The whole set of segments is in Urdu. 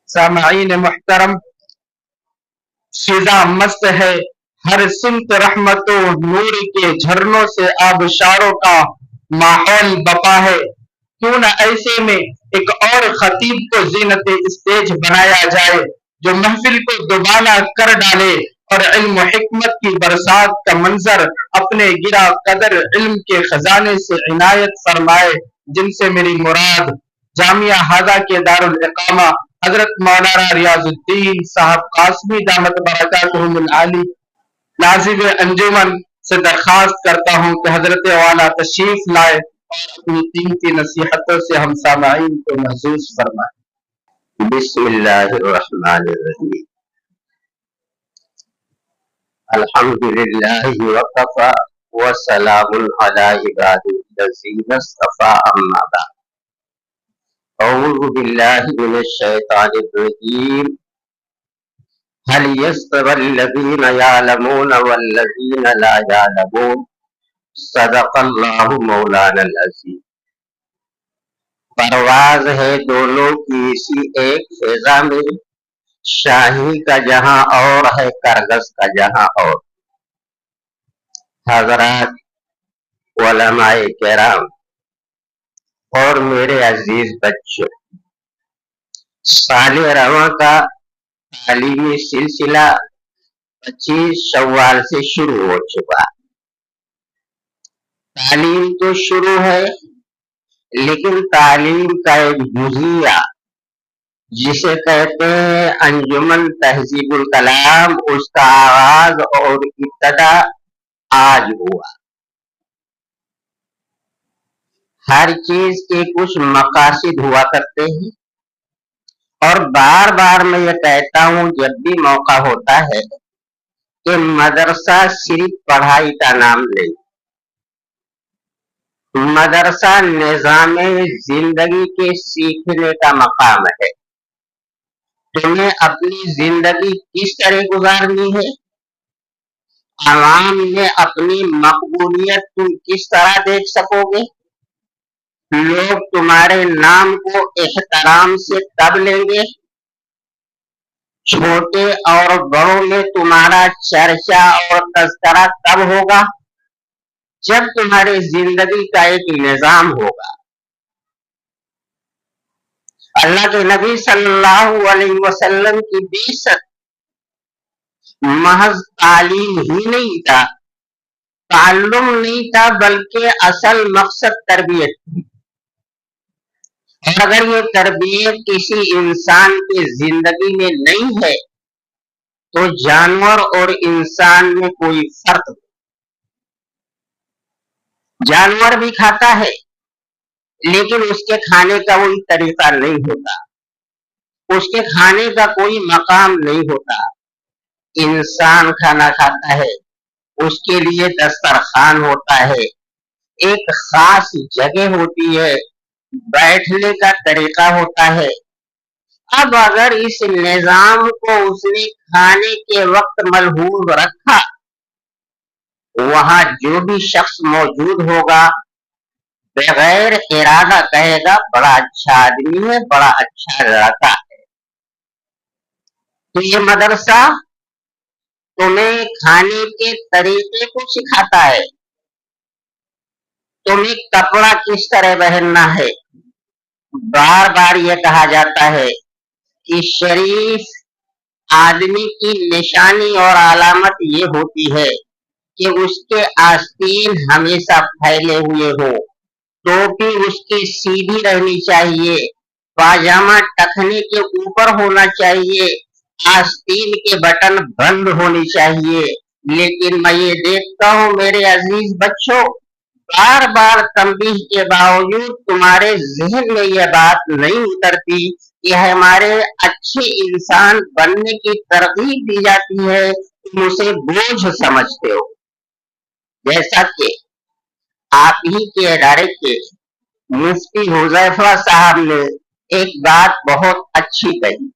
سامعین محترم، فضا مست ہے، ہر سمت رحمت و نور کے جھرنوں سے آبشاروں کا ماحول بپا ہے۔ کیوں نہ ایسے میں ایک اور خطیب کو زینت اسٹیج بنایا جائے جو محفل کو دوبالا کر ڈالے اور علم و حکمت کی برسات کا منظر اپنے گرا قدر علم کے خزانے سے عنایت فرمائے، جن سے میری مراد جامعہ ہادہ کے دارالاقامہ حضرت مولانا ریاض الدین صاحب قاسمی دامت برکاتہم العالی ناظم انجمن سے درخواست کرتا ہوں کہ حضرت والا تشریف لائے اور اپنی قیمتی نصیحتوں سے ہم سامعین کو محظوظ فرمائے۔ بسم اللہ الرحمن الرحیم، الحمد للہ وکفی وسلام علی عبادہ الذین اصطفی، اما بعد، اعوذ باللہ من الشیطان الرجیم، هل يستوی الذین یعلمون والذین لا یعلمون، صدق اللہ مولانا العظیم۔ پرواز ہے دونوں کی اسی ایک فضا میں، شاہی کا جہاں اور ہے کرگس کا جہاں اور۔ حضرات، علماء کرام اور میرے عزیز بچوں، سال رواں کا تعلیمی سلسلہ 25 شوال سے شروع ہو چکا۔ تعلیم تو شروع ہے، لیکن تعلیم کا ایک جزیہ جسے کہتے ہیں انجمن تہذیب الکلام، اس کا آغاز اور ابتدا آج ہوا۔ ہر چیز کے کچھ مقاصد ہوا کرتے ہیں، اور بار بار میں یہ کہتا ہوں جب بھی موقع ہوتا ہے کہ مدرسہ صرف پڑھائی کا نام نہیں، مدرسہ نظام زندگی کے سیکھنے کا مقام ہے۔ تمہیں اپنی زندگی کس طرح گزارنی ہے، عوام میں اپنی مقبولیت تم کس طرح دیکھ سکو گے، لوگ تمہارے نام کو احترام سے تب لیں گے، چھوٹے اور بڑوں میں تمہارا چرچا اور تذکرہ تب ہوگا جب تمہاری زندگی کا ایک نظام ہوگا۔ اللہ کے نبی صلی اللہ علیہ وسلم کی بعثت محض تعلیم ہی نہیں تھا، تعلم نہیں تھا، بلکہ اصل مقصد تربیت تھی۔ اور اگر یہ تربیت کسی انسان کی زندگی میں نہیں ہے تو جانور اور انسان میں کوئی فرق نہیں۔ جانور بھی کھاتا ہے، لیکن اس کے کھانے کا وہی طریقہ نہیں ہوتا، اس کے کھانے کا کوئی مقام نہیں ہوتا۔ انسان کھانا کھاتا ہے، اس کے لیے دسترخوان ہوتا ہے، ایک خاص جگہ ہوتی ہے، بیٹھنے کا طریقہ ہوتا ہے۔ اب اگر اس نظام کو اس نے کھانے کے وقت ملحوظ رکھا، وہاں جو بھی شخص موجود ہوگا بغیر ارادہ کہے گا بڑا اچھا آدمی ہے، بڑا اچھا لڑکا ہے۔ تو یہ مدرسہ تمہیں کھانے کے طریقے کو سکھاتا ہے، تمہیں کپڑا کس طرح پہننا ہے۔ بار بار یہ کہا جاتا ہے کہ شریف آدمی کی نشانی اور علامت یہ ہوتی ہے کہ اس کے آستین ہمیشہ پھیلے ہوئے ہو، ٹوپی اس کی سیدھی رہنی چاہیے، پاجامہ ٹخنے کے اوپر ہونا چاہیے، آستین کے بٹن بند ہونی چاہیے۔ لیکن میں یہ دیکھتا ہوں میرے عزیز بچوں، بار بار تنبیہ کے باوجود تمہارے ذہن میں یہ بات نہیں اترتی کہ ہمارے اچھے انسان بننے کی ترغیب دی جاتی ہے، تم اسے بوجھ سمجھتے ہو۔ جیسا کہ آپ ہی کے ادارے کے مفتی حذیفہ صاحب نے ایک بات بہت اچھی کہی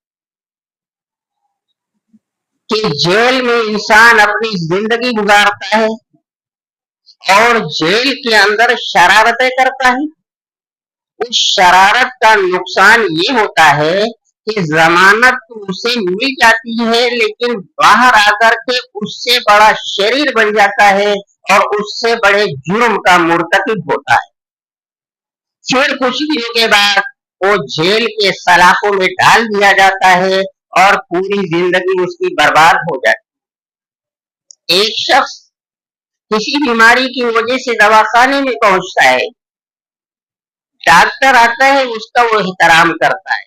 کہ جیل میں انسان اپنی زندگی گزارتا ہے اور جیل کے اندر شرارتیں کرتا ہے۔ اس شرارت کا نقصان یہ ہوتا ہے کہ ضمانت تو اسے مل جاتی ہے لیکن باہر آ کر کے اس سے بڑا شریر بن جاتا ہے اور اس سے بڑے جرم کا مرتکب ہوتا ہے. پھر کچھ دنوں کے بعد وہ جیل کے سلاخوں میں ڈال دیا جاتا ہے اور پوری زندگی اس کی برباد ہو جاتی ہے. ایک شخص کسی بیماری کی وجہ سے دواخانے میں پہنچتا ہے، ڈاکٹر آتا ہے، اس کا وہ احترام کرتا ہے،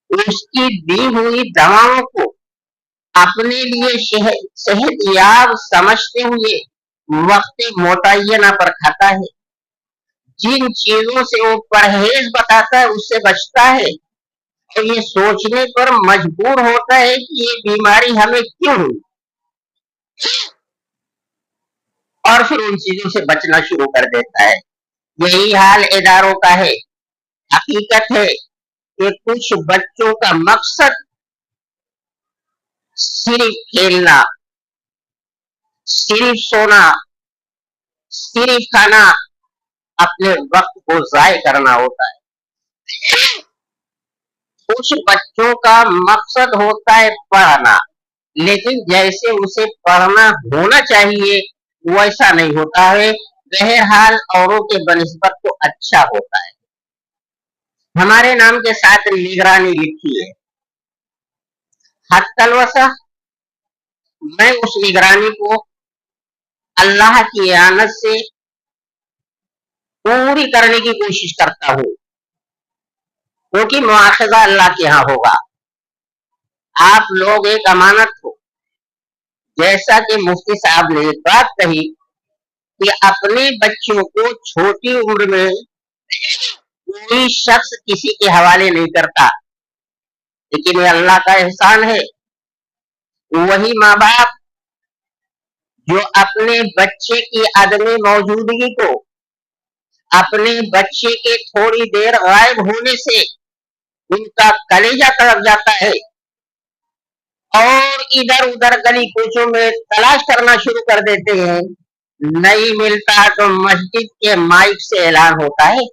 اس کی دی ہوئی دواؤں کو اپنے لیے صحت یاب سمجھتے ہوئے وقت متعینہ پر کھاتا ہے. جن چیزوں سے وہ پرہیز بتاتا ہے اس سے بچتا ہے اور یہ سوچنے پر مجبور ہوتا ہے کہ یہ بیماری ہمیں کیوں ہوئی، اور پھر ان چیزوں سے بچنا شروع کر دیتا ہے. یہی حال اداروں کا ہے. حقیقت ہے کہ کچھ بچوں کا مقصد صرف کھیلنا، صرف سونا، صرف کھانا، اپنے وقت کو ضائع کرنا ہوتا ہے. کچھ بچوں کا مقصد ہوتا ہے پڑھنا، لیکن جیسے اسے پڑھنا ہونا چاہیے ویسا نہیں ہوتا ہے. بہرحال اوروں کے بنسبت تو اچھا ہوتا ہے. ہمارے نام کے ساتھ نگرانی لکھی ہے. حتی الوسع میں اس نگرانی کو اللہ کی اعانت سے پوری کرنے کی کوشش کرتا ہوں، کیونکہ مواخذہ اللہ کے ہاں ہوگا. آپ لوگ ایک امانت ہو. جیسا کہ مفتی صاحب نے ایک بات کہی کہ اپنے بچوں کو چھوٹی عمر میں کوئی شخص کسی کے حوالے نہیں کرتا، لیکن یہ اللہ کا احسان ہے. وہی ماں باپ جو اپنے بچے کی عدم موجودگی کو اپنے بچے کے تھوڑی دیر غائب ہونے سے ان کا کلیجہ تڑپ جاتا ہے اور ادھر ادھر گلی کوچوں میں تلاش کرنا شروع کر دیتے ہیں، نہیں ملتا تو مسجد کے مائک سے اعلان ہوتا ہے.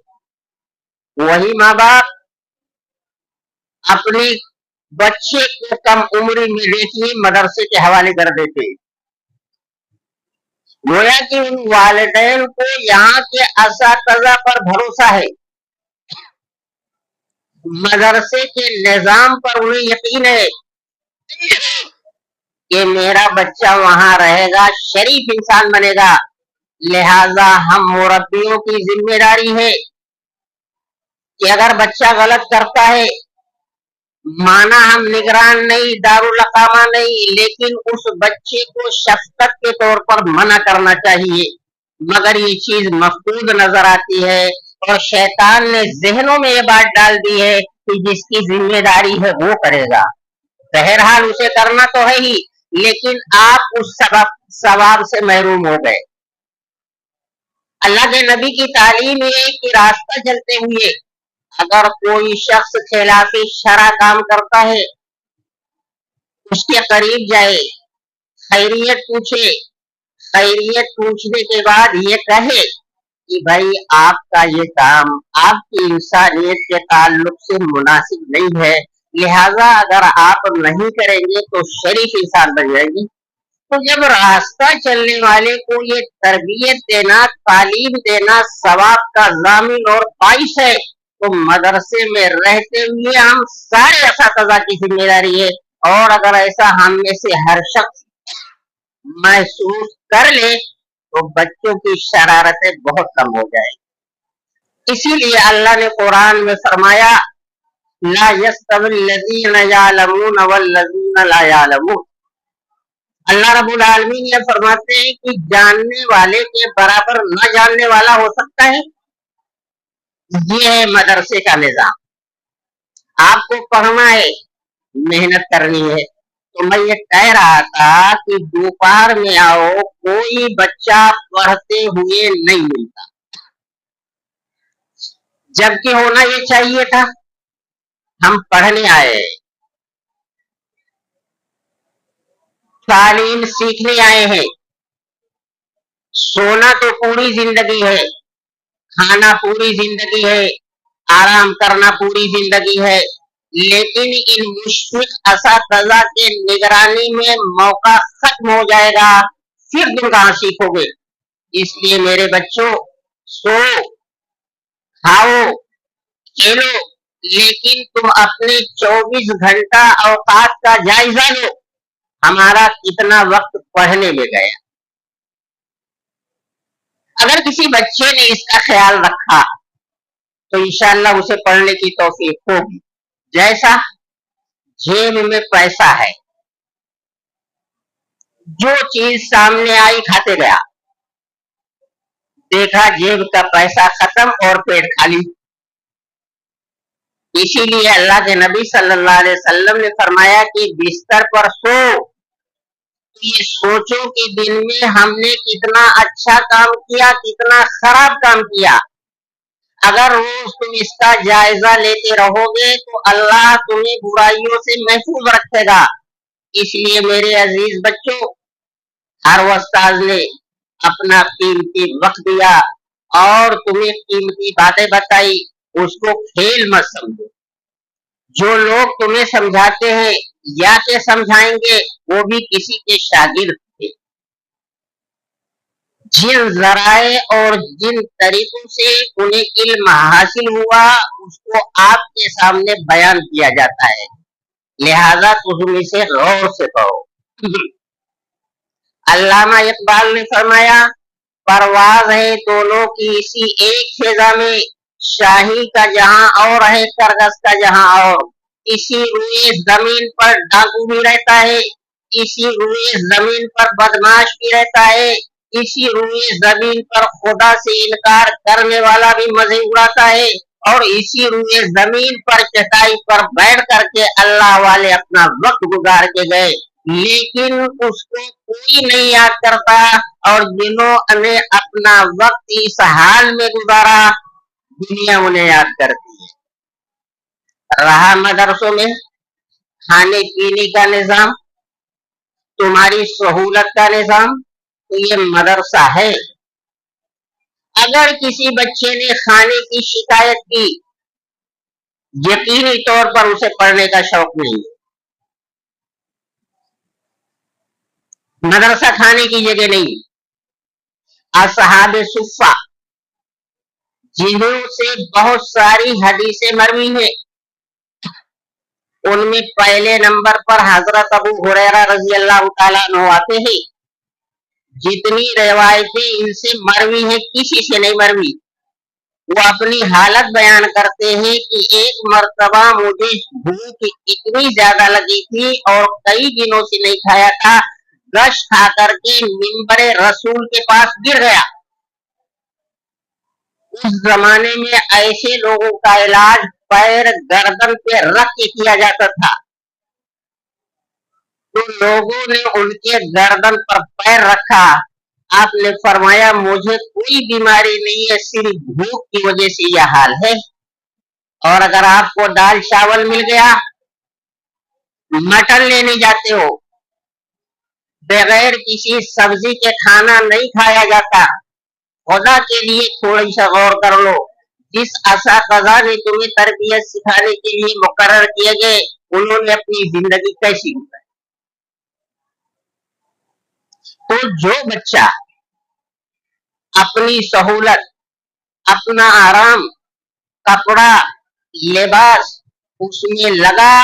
وہی ماں باپ اپنے بچے کو کم عمری میں دیکھیے مدرسے کے حوالے کر دیتے. گویا کہ ان والدین کو یہاں کے اساتذہ پر بھروسہ ہے، مدرسے کے نظام پر انہیں یقین ہے کہ میرا بچہ وہاں رہے گا، شریف انسان بنے گا. لہذا ہم مربیوں کی ذمہ داری ہے کہ اگر بچہ غلط کرتا ہے، مانا ہم نگران نہیں، دارالاقامہ نہیں، لیکن اس بچے کو شفقت کے طور پر منع کرنا چاہیے. مگر یہ چیز مفقود نظر آتی ہے اور شیطان نے ذہنوں میں یہ بات ڈال دی ہے کہ جس کی ذمہ داری ہے وہ کرے گا. بہرحال اسے کرنا تو ہے ہی، لیکن آپ اس ثواب سے محروم ہو گئے. اللہ کے نبی کی تعلیم ہے کہ راستہ چلتے ہوئے اگر کوئی شخص خلاف شرع کام کرتا ہے، اس کے قریب جائے، خیریت پوچھے، خیریت پوچھنے کے بعد یہ کہے کہ بھائی آپ کا یہ کام آپ کی انسانیت کے تعلق سے مناسب نہیں ہے، لہذا اگر آپ نہیں کریں گے تو شریف انسان بن جائے گی. تو جب راستہ چلنے والے کو یہ تربیت دینا، تعلیم دینا ثواب کا ضامن اور باعث ہے، تو مدرسے میں رہتے ہوئے ہم سارے اساتذہ کی ذمہ داری ہے. اور اگر ایسا ہم میں سے ہر شخص محسوس کر لے تو بچوں کی شرارتیں بہت کم ہو جائے. اسی لیے اللہ نے قرآن میں فرمایا لا يستوي الذين يعلمون والذين لا يعلمون. اللہ رب العالمین یہ فرماتے ہیں کہ جاننے والے کے برابر نہ جاننے والا ہو سکتا ہے. یہ ہے مدرسے کا نظام. آپ کو پڑھنا ہے، محنت کرنی ہے. تو میں یہ کہہ رہا تھا کہ دوپہر میں آؤ، کوئی بچہ پڑھتے ہوئے نہیں ملتا، جبکہ ہونا یہ چاہیے تھا. ہم پڑھنے آئے، تعلیم سیکھنے آئے ہیں. سونا تو پوری زندگی ہے، کھانا پوری زندگی ہے، آرام کرنا پوری زندگی ہے، لیکن ان مشفق اساتذہ کے نگرانی میں موقع ختم ہو جائے گا، پھر تم کہاں سیکھو گے؟ اس لیے میرے بچوں، سو کھاؤ کھیلو، لیکن تم اپنے 24 گھنٹہ اوقات کا جائزہ لو، ہمارا کتنا وقت پڑھنے میں گیا۔ اگر کسی بچے نے اس کا خیال رکھا تو انشاءاللہ اسے پڑھنے کی توفیق ہوگی۔ جیسا جیب میں پیسہ ہے، جو چیز سامنے آئی کھاتے گیا، دیکھا جیب کا پیسہ ختم اور پیٹ خالی۔ اسی لیے اللہ کے نبی صلی اللہ علیہ وسلم نے فرمایا کہ بستر پر سو، یہ سوچو کہ دن میں ہم نے کتنا اچھا کام کیا، کتنا خراب کام کیا۔ اگر روز تم اس کا جائزہ لیتے رہو گے تو اللہ تمہیں برائیوں سے محفوظ رکھے گا۔ اس لیے میرے عزیز بچوں، ہر استاذ نے اپنا قیمتی وقت دیا اور تمہیں قیمتی باتیں بتائی، اس کو کھیل مت سمجھو۔ جو لوگ تمہیں سمجھاتے ہیں یا کہ سمجھائیں گے وہ بھی کسی کے شاگرد تھے۔ جن ذرائع اور جن طریقوں سے انہیں علم حاصل ہوا اس کو آپ کے سامنے بیان کیا جاتا ہے، لہذا تم اسے غور سے پڑھو۔ علامہ اقبال نے فرمایا، پرواز ہے دونوں کی اسی ایک فضا میں، شاہی کا جہاں اور ہے کرگس کا جہاں اور، اسی روئے زمین پر ڈاکو بھی رہتا ہے، اسی روئے زمین پر بدماش بھی رہتا ہے، اسی روئے زمین پر خدا سے انکار کرنے والا بھی مزے اڑاتا ہے، اور اسی روئے زمین پر چٹائی پر بیٹھ کر کے اللہ والے اپنا وقت گزار کے گئے، لیکن اس کو کوئی نہیں یاد کرتا، اور جنہوں نے اپنا وقت اس حال میں گزارا دنیا انہیں یاد کرتی ہے۔ رہا مدرسوں میں کھانے پینے کا نظام، تمہاری سہولت کا نظام، تو یہ مدرسہ ہے۔ اگر کسی بچے نے کھانے کی شکایت کی، یقینی طور پر اسے پڑھنے کا شوق نہیں ہے۔ مدرسہ کھانے کی جگہ نہیں۔ اصحاب صفہ جنہوں سے بہت ساری حدیثیں مروی ہیں، ان میں پہلے نمبر پر حضرت ابو ہریرہ رضی اللہ تعالیٰ عنہ آتے ہیں۔ جتنی روایتیں ان سے مروی ہیں کسی سے نہیں مروی۔ وہ اپنی حالت بیان کرتے ہیں کہ ایک مرتبہ مجھے بھوک اتنی زیادہ لگی تھی اور کئی دنوں سے نہیں کھایا تھا، گش کھا کر کے منبر رسول کے پاس گر گیا۔ اس زمانے میں ایسے لوگوں کا علاج پیر گردن پہ رکھ کے کیا جاتا تھا، تو لوگوں نے ان کے گردن پر پیر رکھا۔ آپ نے فرمایا مجھے کوئی بیماری نہیں ہے، صرف بھوک کی وجہ سے یہ حال ہے۔ اور اگر آپ کو دال چاول مل گیا، مٹن لینے جاتے ہو، بغیر کسی سبزی کے کھانا نہیں کھایا جاتا، خدا کے لیے تھوڑی سا غور کر لو، جس اساتذہ نے تمہیں تربیت سکھانے کے لیے مقرر کیے گئے انہوں نے اپنی زندگی کیسی گزاری؟ تو جو بچہ اپنی سہولت، اپنا آرام، کپڑا، لباس اس میں لگا،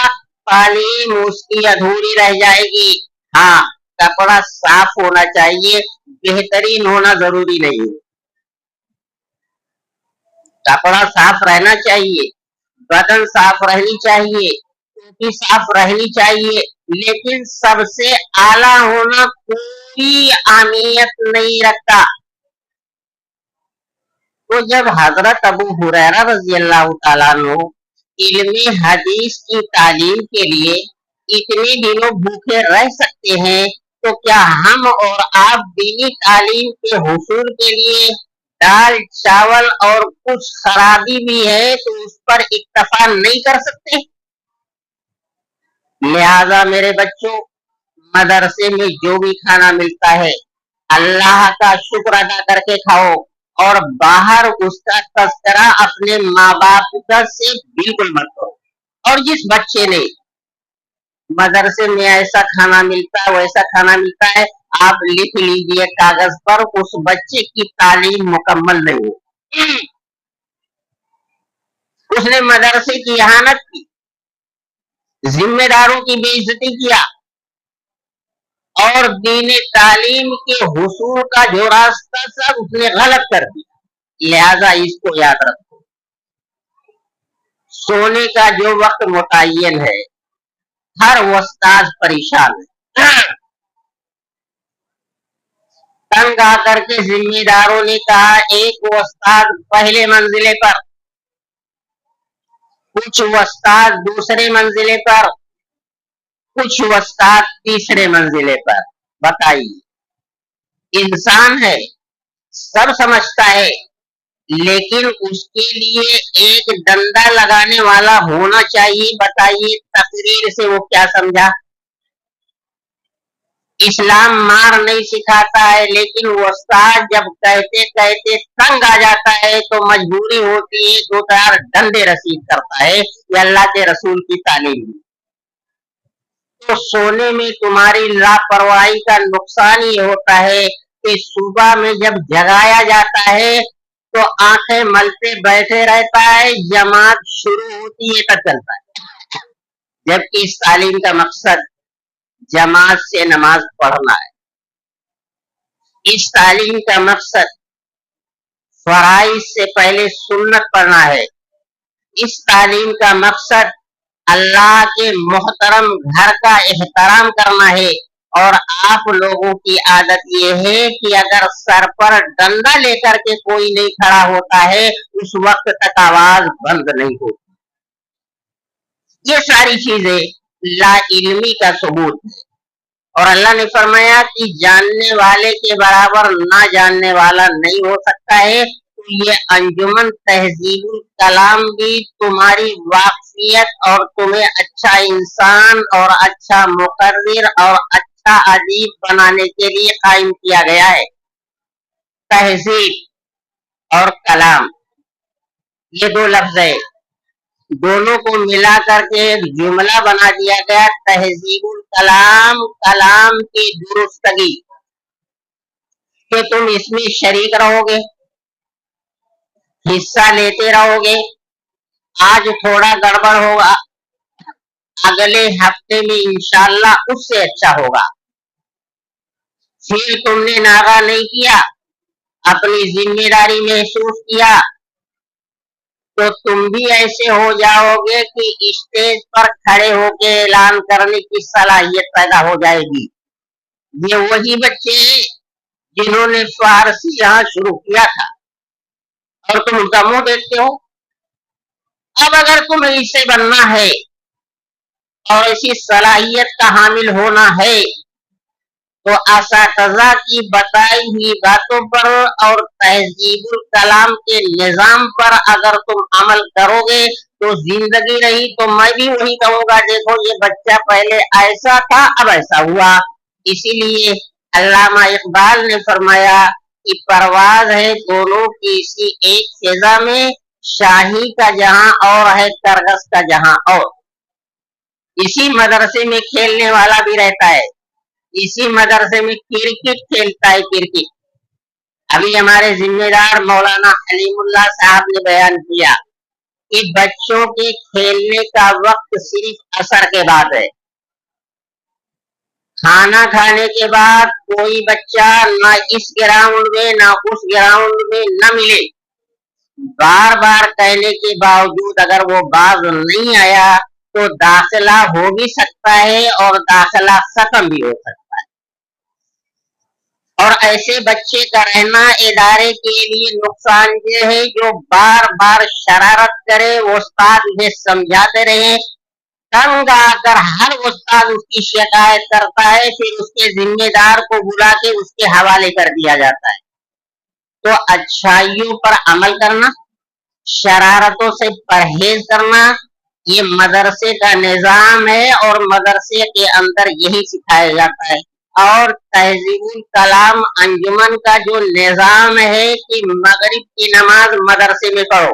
تعلیم اس کی ادھوری رہ جائے گی۔ ہاں، کپڑا صاف ہونا چاہیے، بہترین ہونا ضروری نہیں ہے۔ کپڑا صاف رہنا چاہیے، بدن صاف رہنی چاہیے، ٹوپی صاف رہنی چاہیے، لیکن سب سے اعلیٰ ہونا کوئی اہمیت نہیں رکھتا۔ تو جب حضرت ابو ہریرہ رضی اللہ تعالیٰ عنہ علم حدیث کی تعلیم کے لیے اتنے دنوں بھوکے رہ سکتے ہیں، تو کیا ہم اور آپ دینی تعلیم کے حصول کے لیے دال چاول اور کچھ خرابی بھی ہے تو اس پر اکتفا نہیں کر سکتے؟ لہذا میرے بچوں، مدرسے میں جو بھی کھانا ملتا ہے اللہ کا شکر ادا کر کے کھاؤ، اور باہر اس کا تذکرہ اپنے ماں باپ سے بالکل مت کرو۔ اور جس بچے نے مدرسے میں ایسا کھانا ملتا ہے ویسا کھانا ملتا ہے، آپ لکھ لیجئے کاغذ پر، اس بچے کی تعلیم مکمل نہیں ہو، اس نے مدرسے کی اہانت کی، ذمہ داروں کی بے عزتی کیا، اور دین تعلیم کے حصول کا جو راستہ سب اس نے غلط کر دیا۔ لہذا اس کو یاد رکھو، سونے کا جو وقت متعین ہے، ہر استاد پریشان ہے۔ تنگ آ کر کے ذمہ داروں نے کہا ایک استاد پہلے منزلے پر، کچھ استاد دوسرے منزلے پر، کچھ استاد تیسرے منزلے پر۔ بتائیے، انسان ہے، سب سمجھتا ہے، لیکن اس کے لیے ایک ڈنڈا لگانے والا ہونا چاہیے۔ بتائیے تقریر سے وہ کیا سمجھا؟ اسلام مار نہیں سکھاتا ہے، لیکن وہ استاد جب کہتے کہتے تنگ آ جاتا ہے تو مجبوری ہوتی ہے، دو چار ڈنڈے رسید کرتا ہے۔ یہ اللہ کے رسول کی تعلیم ہے۔ تو سونے میں تمہاری لاپرواہی کا نقصان یہ ہوتا ہے کہ صبح میں جب جگایا جاتا ہے تو آنکھیں ملتے بیٹھے رہتا ہے، جماعت شروع ہوتی ہے تب چلتا ہے، جبکہ اس تعلیم کا مقصد جماعت سے نماز پڑھنا ہے۔ اس تعلیم کا مقصد فرائض سے پہلے سنت پڑھنا ہے۔ اس تعلیم کا مقصد اللہ کے محترم گھر کا احترام کرنا ہے۔ اور آپ لوگوں کی عادت یہ ہے کہ اگر سر پر ڈنڈا لے کر کے کوئی نہیں کھڑا ہوتا ہے اس وقت تک آواز بند نہیں ہوتی۔ یہ ساری چیزیں لا علمی کا ثبوت ہے، اور اللہ نے فرمایا کہ جاننے والے کے برابر نہ جاننے والا نہیں ہو سکتا ہے۔ تو یہ انجمن تہذیب الکلام بھی تمہاری واقفیت اور تمہیں اچھا انسان اور اچھا مقرر اور اچھا ادیب بنانے کے لیے قائم کیا گیا ہے۔ تہذیب اور کلام، یہ دو لفظ ہے، دونوں کو ملا کر کے ایک جملہ بنا دیا گیا، تہذیب الکلام، کلام کی درستگی، کہ تم اس میں شریک رہو گے، حصہ لیتے رہو گے۔ آج تھوڑا گڑبڑ ہوگا، اگلے ہفتے میں انشاءاللہ اس سے اچھا ہوگا۔ پھر تم نے ناغہ نہیں کیا، اپنی ذمہ داری محسوس کیا، تو تم بھی ایسے ہو جاؤ گے کہ اسٹیج پر کھڑے ہو کے اعلان کرنے کی صلاحیت پیدا ہو جائے گی۔ یہ وہی بچے ہیں جنہوں نے فارسی یہاں شروع کیا تھا، اور تم ان کا منہ دیکھتے ہو۔ اب اگر تمہیں اسے بننا ہے اور ایسی صلاحیت کا حامل ہونا ہے تو اساتذہ کی بتائی ہوئی باتوں پر اور تہذیب الکلام کے نظام پر اگر تم عمل کرو گے تو زندگی رہی تو میں بھی وہی کہوں گا، دیکھو یہ بچہ پہلے ایسا تھا اب ایسا ہوا۔ اسی لیے علامہ اقبال نے فرمایا کہ پرواز ہے دونوں کی اسی ایک فضا میں، شاہی کا جہاں اور ہے کرگس کا جہاں اور۔ اسی مدرسے میں کھیلنے والا بھی رہتا ہے، اسی مدرسے میں کرکٹ کھیلتا ہے، کرکٹ۔ ابھی ہمارے ذمہ دار مولانا حلیم اللہ صاحب نے بیان کیا کہ بچوں کے کھیلنے کا وقت صرف عصر کے بعد ہے۔ کھانا کھانے کے بعد کوئی بچہ نہ اس گراؤنڈ میں نہ اس گراؤنڈ میں نہ ملے۔ بار بار کہنے کے باوجود اگر وہ باز نہیں آیا تو داخلہ ہو بھی سکتا ہے اور داخلہ ختم بھی ہو سکتا ہے۔ اور ایسے بچے کا رہنا ادارے کے لیے نقصان دہ ہے جو بار بار شرارت کرے، استاد انہیں سمجھاتے رہے، تنگ آ کر ہر استاد اس کی شکایت کرتا ہے، پھر اس کے ذمہ دار کو بلا کے اس کے حوالے کر دیا جاتا ہے۔ تو اچھائیوں پر عمل کرنا، شرارتوں سے پرہیز کرنا، یہ مدرسے کا نظام ہے اور مدرسے کے اندر یہی سکھایا جاتا ہے۔ اور تہذیب الکلام انجمن کا جو نظام ہے کہ مغرب کی نماز مدرسے میں پڑھو،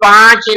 5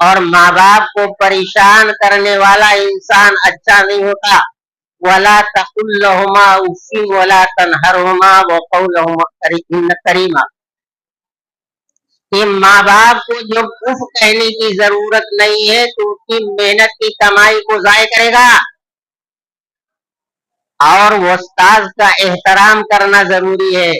اور ماں باپ کو پریشان کرنے والا انسان اچھا نہیں ہوتا. وَلَا تَقُلْ لَهُمَا أُفٍّ وَلَا تَنْهَرْهُمَا وَقُل لَهُمَا كَرِيمًا. کہ ماں باپ کو جب اف کہنے کی ضرورت نہیں ہے تو اس کی محنت کی کمائی کو ضائع کرے گا. اور وہ استاذ کا احترام کرنا ضروری ہے.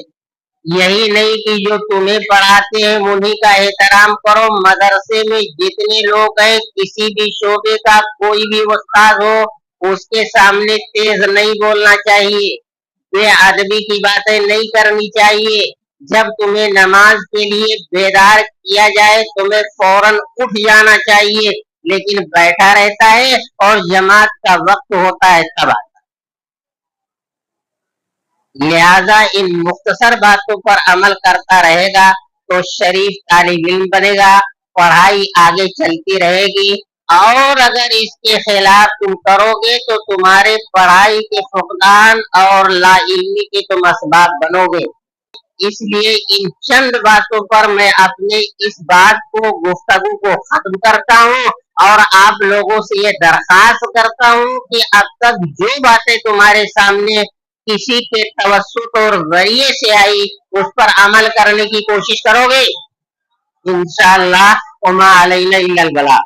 یہی نہیں کہ جو تمہیں پڑھاتے ہیں انہیں کا احترام کرو. مدرسے میں جتنے لوگ ہیں کسی بھی شعبے کا کوئی بھی استاذ ہو اس کے سامنے تیز نہیں بولنا چاہیے, بے ادبی کی باتیں نہیں کرنی چاہیے. جب تمہیں نماز کے لیے بیدار کیا جائے تمہیں فوراً اٹھ جانا چاہیے, لیکن بیٹھا رہتا ہے اور جماعت کا وقت ہوتا ہے تب. لہذا ان مختصر باتوں پر عمل کرتا رہے گا تو شریف طالب علم بنے گا, پڑھائی آگے چلتی رہے گی. اور اگر اس کے خلاف تم کرو گے تو تمہارے پڑھائی کے فقدان اور لا علمی کے تم اسباب بنو گے. اس لیے ان چند باتوں پر میں اپنے اس بات کو گفتگو کو ختم کرتا ہوں اور آپ لوگوں سے یہ درخواست کرتا ہوں کہ اب تک جو باتیں تمہارے سامنے کسی کے توسط اور ذریعے سے آئی اس پر عمل کرنے کی کوشش کرو گے. انشاءاللہ وما علینا الا البلاغ.